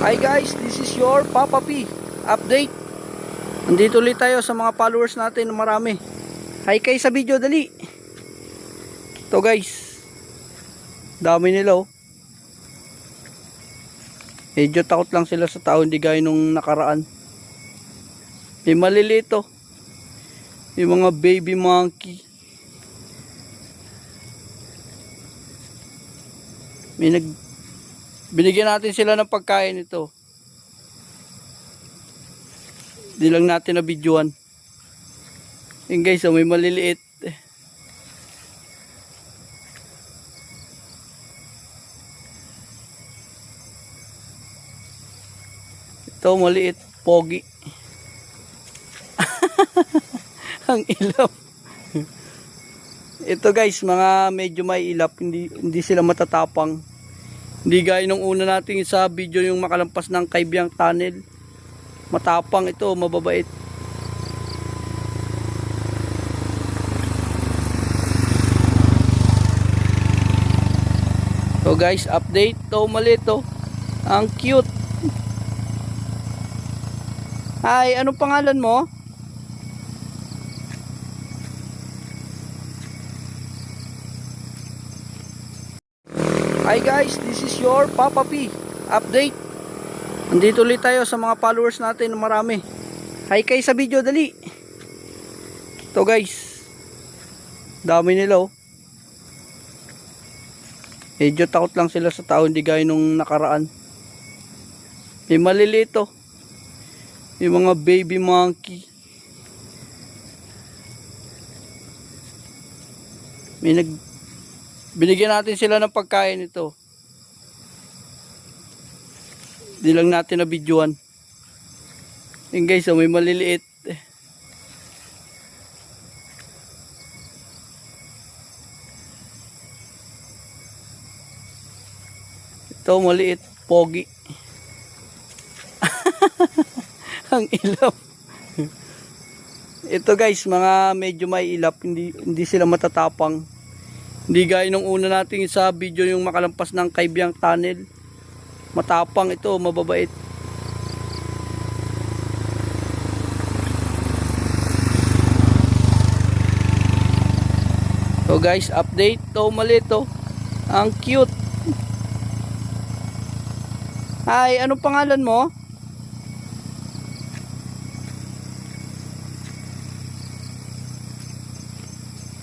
Hi guys, this is your Papa P update. Nandito ulit tayo sa mga followers natin na marami. Hi kayo sa video, dali. Ito guys, dami nila oh. Medyo takot lang sila sa tao, hindi gaya nung nakaraan. May maliliit oh, yung mga baby monkey. Binigyan natin sila ng pagkain ito. Di lang natin na videoan. Yung guys, oh, may maliliit. Ito maliit, pogi. Ang ilap. Ito guys, mga medyo may ilap, hindi sila matatapang. Hindi gaya nung una nating sa video yung makalampas ng Kaibiyang Tunnel. Matapang ito, mababait. So guys, update. Ito maliit oh. Ang cute. Hi, anong pangalan mo? Hi guys, this is your Papa P update. Nandito ulit tayo sa mga followers natin na marami. Hi kayo sa video, dali. Ito guys, dami nila oh. Medyo takot lang sila sa tao, hindi gaya nung nakaraan. May maliliit oh, yung mga baby monkey. Binigyan natin sila ng pagkain ito. Di lang natin na videoan. Yung guys, oh, may maliliit. Ito maliit, pogi. Ang ilap. Ito guys, mga medyo may ilap, hindi sila matatapang. Hindi gaya nung una nating sa video yung makalampas ng Kaibiyang Tunnel. Matapang ito, mababait. So guys, update. Ito maliit oh. Ang cute. Hi, anong pangalan mo?